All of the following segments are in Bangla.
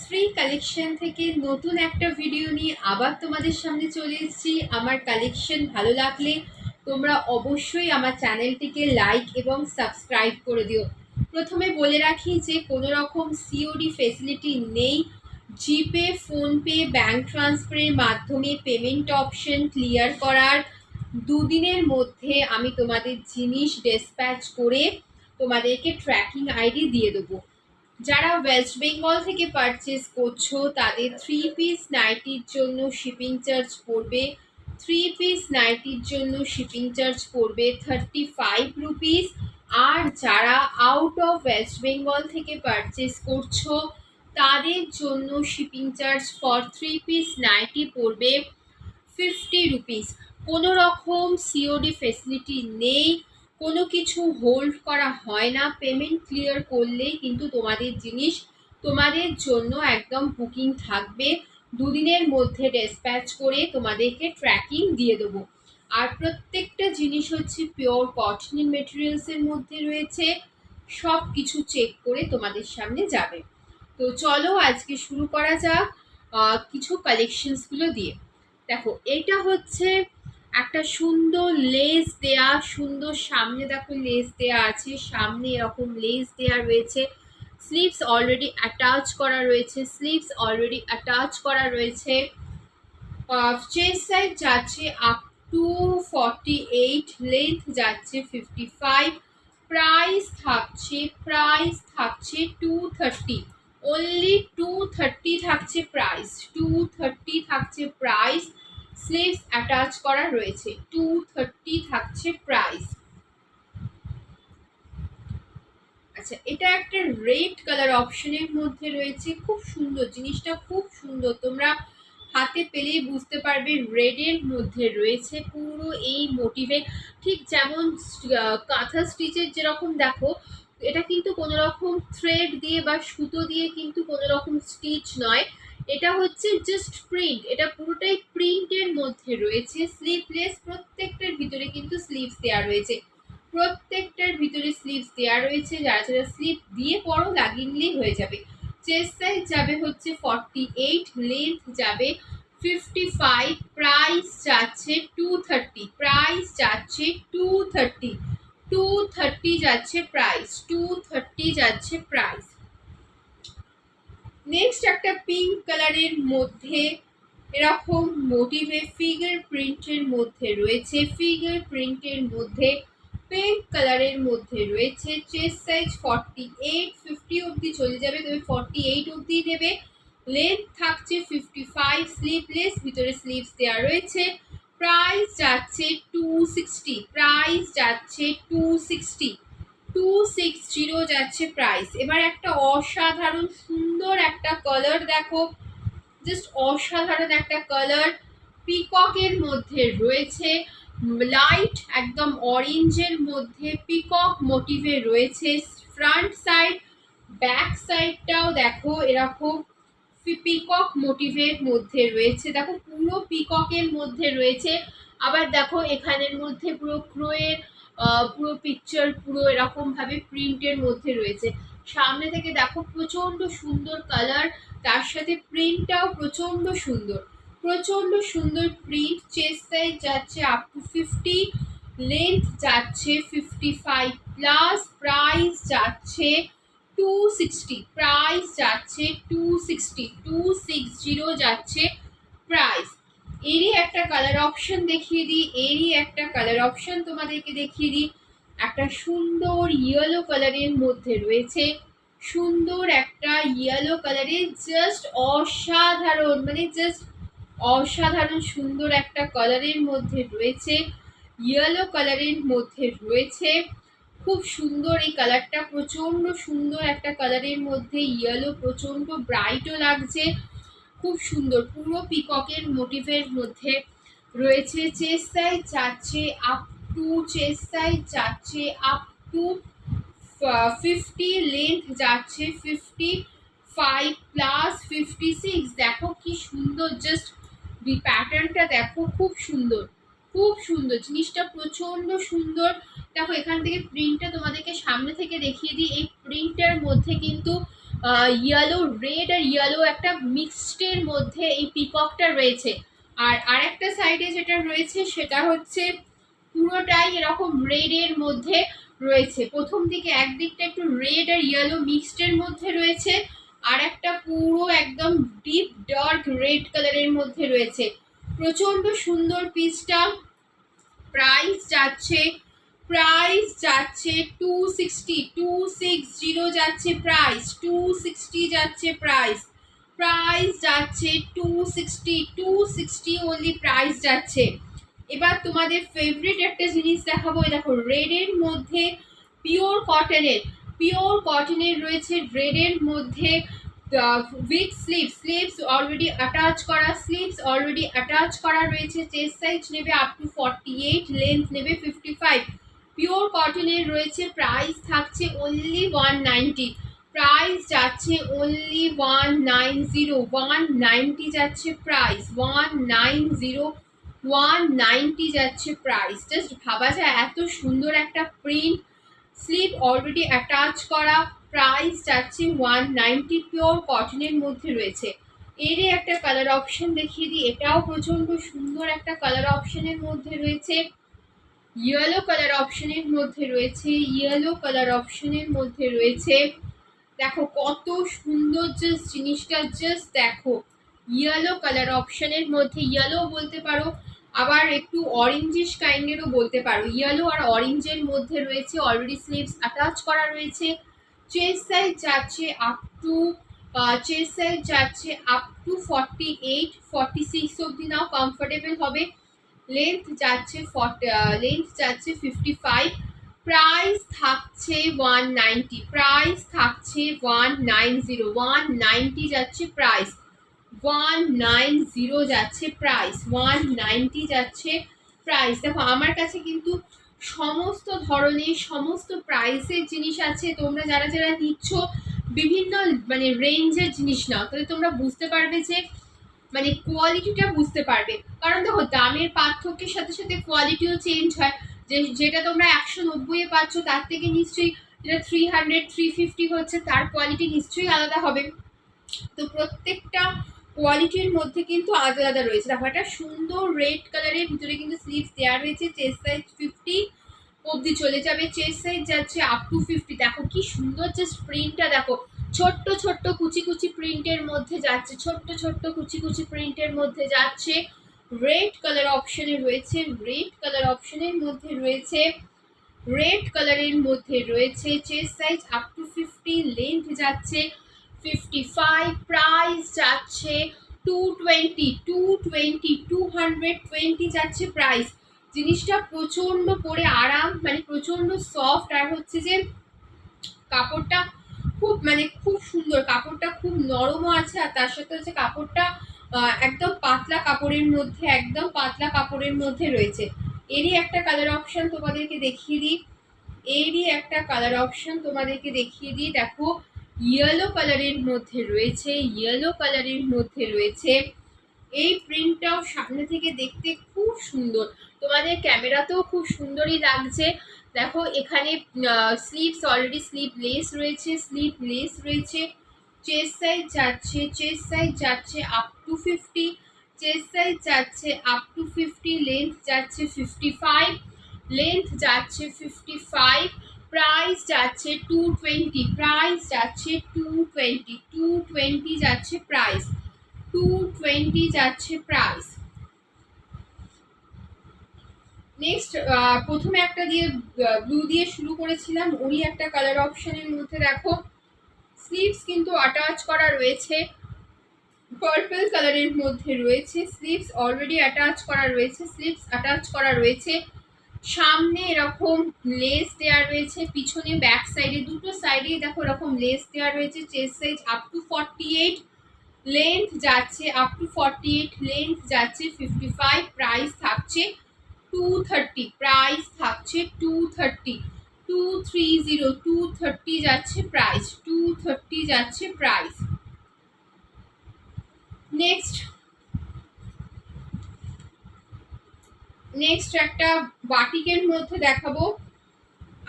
ফ্রি কালেকশন থেকে নতুন একটা ভিডিও নিয়ে আবার তোমাদের সামনে চলে এসেছি। আমার কালেকশন ভালো লাগলে তোমরা অবশ্যই আমার চ্যানেলটিকে লাইক এবং সাবস্ক্রাইব করে দিও। প্রথমে বলে রাখি যে কোনো রকম সিওডি ফেসিলিটি নেই। জিপে, ফোনপে, ব্যাঙ্ক ট্রান্সফারের মাধ্যমে পেমেন্ট অপশন ক্লিয়ার করার দুদিনের মধ্যে আমি তোমাদের জিনিস ডিসপ্যাচ করে তোমাদেরকে ট্র্যাকিং আইডি দিয়ে দেবো। যারা ওয়েস্ট বেঙ্গল থেকে পারচেস করছো তাদের 3 পিস নাইটির জন্য শিপিং চার্জ পড়বে 3 পিস নাইটির জন্য শিপিং চার্জ পড়বে 35 রুপিস। আর যারা আউট অফ ওয়েস্ট বেঙ্গল থেকে পারচেস করছো তাদের জন্য shipping charge for 3 piece ninety পড়বে 50 রুপিস। কোনো রকম সিওডি ফেসিলিটি নেই, কোনো কিছু হোল্ড করা হয় না। পেমেন্ট ক্লিয়ার করলেই কিন্তু তোমাদের জিনিস তোমাদের জন্য একদম বুকিং থাকবে। দুদিনের মধ্যে ডিসপ্যাচ করে তোমাদেরকে ট্র্যাকিং দিয়ে দেবো। আর প্রত্যেকটা জিনিস হচ্ছে পিওর কটনের মেটেরিয়ালসের মধ্যে রয়েছে। সব কিছু চেক করে তোমাদের সামনে যাবে। তো চলো আজকে শুরু করা যাক কিছু কালেকশনসগুলো দিয়ে। দেখো, এটা হচ্ছে একটা সুন্দর লেস দেয়া, সুন্দর সামনে দেখো লেস দেয়া আছে, সামনে এরকম লেস দেয়া রয়েছে। স্লিভস অলরেডি অ্যাটাচ করা রয়েছে, চেস্ট সাইজ যাচ্ছে আপ টু 48, লেন্থ যাচ্ছে 55। প্রাইস থাকছে 230, অনলি 230 থাকছে প্রাইস। স্লিভস অ্যাটাচ করা রয়েছে, 230 থাকছে প্রাইস। আচ্ছা, এটা একটা রেড কালার অপশনের মধ্যে রয়েছে, খুব সুন্দর জিনিসটা, খুব সুন্দর। তোমরা হাতে পেলেই বুঝতে পারবে রেডের মধ্যে রয়েছে পুরো এই মোটিভে। ঠিক যেমন কাঁথা স্টিচের যেরকম দেখো, এটা কিন্তু কোনো রকম থ্রেড দিয়ে বা সুতো দিয়ে কিন্তু কোনো রকম স্টিচ নয়, এটা হচ্ছে জাস্ট প্রিন্ট। এটা পুরোটাই প্রিন্টের মধ্যে রয়েছে। স্লিভলেস, প্রত্যেকটার ভিতরে কিন্তু স্লিভস দেওয়া রয়েছে, যারা যারা স্লিভ দিয়ে পরো লাগিয়ে নিলেই হয়ে যাবে। চেস্ট সাইজ যাবে হচ্ছে 48, লেন্থ যাবে 55। প্রাইস যাচ্ছে 230, যাচ্ছে প্রাইস। নেক্সট একটা পিঙ্ক কালারের মধ্যে এরকম মোটিভে ফিগার প্রিন্টের মধ্যে রয়েছে, পিঙ্ক কালারের মধ্যে রয়েছে। চেস্ট সাইজ 48, 50 অবধি চলে যাবে, তবে 48 অবধি দেবে। লেন্থ থাকছে 55, স্লিভলেস, ভিতরে স্লিভস দেওয়া রয়েছে। প্রাইস যাচ্ছে 260 যাচ্ছে প্রাইস। এবার একটা অসাধারণ সুন্দর একটা কালার দেখো, জাস্ট অসাধারণ একটা কালার, পিককের মধ্যে রয়েছে, লাইট একদম অরেঞ্জের মধ্যে পিকক মোটিভে রয়েছে। ফ্রন্ট সাইড, ব্যাক সাইডটাও দেখো এরকম পিকক মোটিভের মধ্যে রয়েছে। দেখো পুরো পিককের মধ্যে রয়েছে। আবার দেখো এখানের মধ্যে পুরো ক্রোয়ের পুরো পিকচার পুরো এরকম ভাবে প্রিন্টের মধ্যে রয়েছে। সামনে থেকে দেখো প্রচন্ড সুন্দর কালার, তার সাথে প্রিন্টটাও প্রচন্ড সুন্দর প্রিন্ট। চেস্ট সাইজ যাচ্ছে আপ টু 50, লেন্থ যাচ্ছে 55 প্লাস। প্রাইস যাচ্ছে 260, যাচ্ছে প্রাইস। এরই একটা কালার অপশন দেখিয়ে দিই, তোমাদেরকে দেখিয়ে দিই। একটা সুন্দর ইয়েলো কালারের মধ্যে রয়েছে, সুন্দর একটা ইয়েলো কালারের, জাস্ট অসাধারণ, মানে জাস্ট অসাধারণ সুন্দর একটা কালারের মধ্যে রয়েছে, ইয়েলো কালারের মধ্যে রয়েছে। খুব সুন্দর এই কালারটা, প্রচন্ড সুন্দর একটা কালারের মধ্যে ইয়েলো, প্রচন্ড ব্রাইটও লাগছে, খুব সুন্দর পুরো পিককের মোটিভের মধ্যে রয়েছে। চেস্ট সাইজ যাচ্ছে আপ টু 50, লেন্থ যাচ্ছে 55 প্লাস 56। দেখো কি সুন্দর, জাস্ট প্যাটার্নটা দেখো, খুব সুন্দর জিনিসটা, প্রচন্ড সুন্দর। দেখো এখান থেকে প্রিন্টটা তোমাদেরকে সামনে থেকে দেখিয়ে দিই। এই প্রিন্টের মধ্যে কিন্তু ইয়েলো, রেড আর ইয়েলো একটা মিক্সডের মধ্যে এই পিককটা রয়েছে। আর আরেকটা সাইডে যেটা রয়েছে সেটা হচ্ছে পুরোটাই এরকম রেডের মধ্যে রয়েছে। প্রথম দিকে একদিকটা একটু রেড আর ইয়েলো মিক্সডের মধ্যে রয়েছে, আর একটা পুরো একদম ডিপ ডার্ক রেড কালারের মধ্যে রয়েছে। প্রচন্ড সুন্দর পিসটা। প্রাইস যাচ্ছে 260 যাচ্ছে প্রাইস, 260 যাচ্ছে প্রাইস যাচ্ছে 260 অনলি প্রাইস যাচ্ছে। এবার তোমাদের ফেভারিট একটা জিনিস দেখাবো। দেখো রেডের মধ্যে পিওর কটনের রয়েছে, রেডের মধ্যে উইথ স্লিভস অলরেডি অ্যাটাচ করা রয়েছে। চেস্ট সাইজ নেবে আপ টু 48, লেন্থ নেবে 55। পিওর কটনের রয়েছে। প্রাইস থাকছে অনলি 190, প্রাইস যাচ্ছে অনলি 190 যাচ্ছে প্রাইস, 190 যাচ্ছে প্রাইস। জাস্ট ভাবা যায় এত সুন্দর একটা প্রিন্ট, স্লিভ অলরেডি অ্যাটাচ করা। প্রাইস যাচ্ছে 190, পিওর কটনের মধ্যে রয়েছে। এরই একটা কালার অপশন দেখিয়ে দিই, এটাও প্রচন্ড সুন্দর একটা কালার অপশনের মধ্যে রয়েছে। ইয়েলো কালার অপশনের মধ্যে রয়েছে। দেখো কত সুন্দর জাস্ট জিনিসটা, জাস্ট দেখো ইয়েলো কালার অপশনের মধ্যে, ইয়েলো বলতে পারো আবার একটু অরেঞ্জিশ কাইন্ডেরও বলতে পারো, ইয়েলো আর অরেঞ্জের মধ্যে রয়েছে। অলরেডি স্লিভস অ্যাটাচ করা রয়েছে। চেস্ট সাইজ যাচ্ছে আপ টু 48, 46 অবধি নাও কমফোর্টেবল হবে। লেন্থ যাচ্ছে 55। প্রাইস থাকছে 190, প্রাইস থাকছে 190 যাচ্ছে প্রাইস, 190 যাচ্ছে প্রাইস, 190 যাচ্ছে প্রাইস। দেখো আমার কাছে কিন্তু সমস্ত ধরনের সমস্ত প্রাইসের জিনিস আছে। তোমরা যারা যারা নিচ্ছ বিভিন্ন মানে রেঞ্জের জিনিস নাও, তাহলে তোমরা বুঝতে পারবে যে মানে কোয়ালিটিটা বুঝতে পারবে। কারণ দেখো দামের পার্থক্যের সাথে সাথে কোয়ালিটিও চেঞ্জ হয়। যেটা তোমরা 190 পাচ্ছ তার থেকে নিশ্চয়ই যেটা 300 350 হচ্ছে তার কোয়ালিটি নিশ্চয়ই আলাদা হবে। তো প্রত্যেকটা কোয়ালিটির মধ্যে কিন্তু আলাদা আলাদা রয়েছে। দেখো একটা সুন্দর রেড কালারের ভিতরে কিন্তু স্লিভস দেওয়া রয়েছে। চেস্ট সাইজ 50 অবধি চলে যাবে, চেস্ট সাইজ যাচ্ছে আপ টু 50। দেখো কি সুন্দর জাস্ট প্রিন্টটা দেখো, ছোট্ট ছোট্ট কুচি কুচি প্রিন্টের মধ্যে যাচ্ছে, রেড কালার অপশনে রয়েছে, রেড কালারের মধ্যে রয়েছে। Chest size up to 50, length যাচ্ছে 55, প্রাইস যাচ্ছে 220 যাচ্ছে প্রাইস। জিনিসটা প্রচন্ড পরে আরাম, মানে প্রচন্ড সফট, আর হচ্ছে যে কাপড়টা খুব সুন্দর, কাপড়টা খুব নরমও আছে। আর তার সাথে হচ্ছে কাপড়টা একদম পাতলা কাপড়ের মধ্যে রয়েছে। এরই একটা কালার অপশন তোমাদেরকে দেখিয়ে দিই। দেখো ইয়েলো কালারের মধ্যে রয়েছে। এই প্রিন্টটাও সামনে থেকে দেখতে খুব সুন্দর, তোমাদের ক্যামেরাতেও খুব সুন্দরই লাগছে। দেখো এখানে স্লিভস অলরেডি স্লিভলেস রয়েছে। চেস্ট সাইজ যাচ্ছে আপ টু 50, লেন্থ যাচ্ছে 55, প্রাইস যাচ্ছে 220, যাচ্ছে প্রাইস, 220 যাচ্ছে প্রাইস। নেক্সট প্রথমে একটা দিয়ে ব্লু দিয়ে শুরু করেছিলাম, ওই একটা কালার অপশনের মধ্যে দেখো স্লিভস কিন্তু অ্যাটাচ করা রয়েছে, পার্পল কালারের মধ্যে রয়েছে। স্লিভস অলরেডি অ্যাটাচ করা রয়েছে। সামনে এরকম লেস দেওয়া রয়েছে, পিছনে ব্যাক সাইডে দুটো সাইডে দেখো এরকম লেস দেওয়া রয়েছে। Chest size up to 48, length যাচ্ছে 55, প্রাইস থাকছে 230, যাচ্ছে প্রাইস, 230 যাচ্ছে প্রাইস। নেক্সট একটা বাটিকের মধ্যে দেখাবো।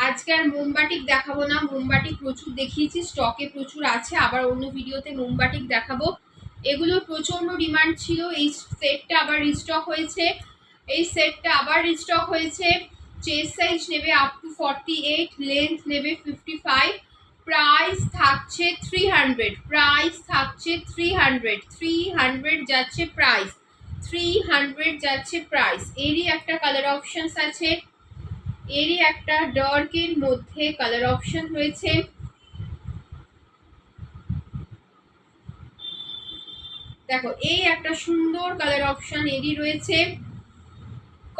আজকে আর মোমবাটিক দেখাবো না, মোমবাটিক প্রচুর দেখিয়েছি, স্টকে প্রচুর আছে, আবার অন্য ভিডিওতে মোমবাটিক দেখাবো। এগুলোর প্রচণ্ড ডিমান্ড ছিল, এই সেটটা আবার রিস্টক হয়েছে, চেস্ট সাইজ নেবে আপ টু 48, লেন্থ নেবে 55, প্রাইস থাকছে 300, যাচ্ছে প্রাইস, 300 যাচ্ছে প্রাইস। এরই একটা কালার অপশনস আছে, এরই একটা ডার্কের মধ্যে কালার অপশন রয়েছে। দেখো এই একটা সুন্দর কালার অপশন এরই রয়েছে,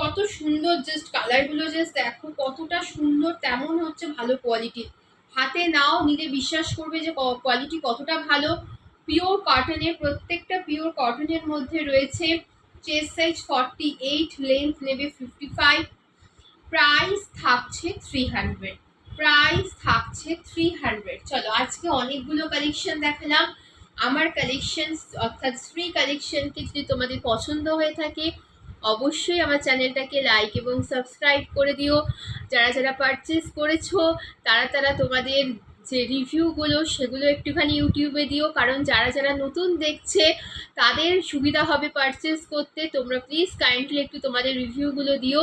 কত সুন্দর, জাস্ট কালারগুলো জাস্ট দেখো কতটা সুন্দর, তেমন হচ্ছে ভালো কোয়ালিটি। হাতে নাও নিলে বিশ্বাস করবে যে কোয়ালিটি কতটা ভালো। পিওর কটনের, প্রত্যেকটা পিওর কটনের মধ্যে রয়েছে। চেস্ট সাইজ 48, লেন্থ নেবে 55, প্রাইস থাকছে 300। চলো আজকে অনেকগুলো কালেকশন দেখালাম। আমার কালেকশন অর্থাৎ শ্রী কালেকশনকে যদি তোমাদের পছন্দ হয়ে থাকে অবশ্যই আমার চ্যানেলটাকে লাইক এবং সাবস্ক্রাইব করে দিও। যারা যারা পারচেস করেছো তারা তোমাদের যে রিভিউগুলো সেগুলো একটুখানি ইউটিউবে দিও, কারণ যারা যারা নতুন দেখছে তাদের সুবিধা হবে পারচেস করতে। তোমরা প্লিজ কাইন্ডলি একটু তোমাদের রিভিউগুলো দিও।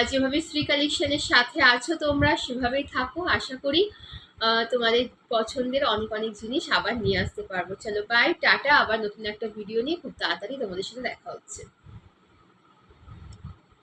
যেভাবে শ্রী কালেকশনের সাথে আছো তোমরা সেভাবেই থাকো। আশা করি তোমাদের পছন্দের অনেক অনেক জিনিস আবার নিয়ে আসতে পারবো। চলো বাই, টাটা, আবার নতুন একটা ভিডিও নিয়ে খুব তাড়াতাড়ি তোমাদের সাথে দেখা হচ্ছে।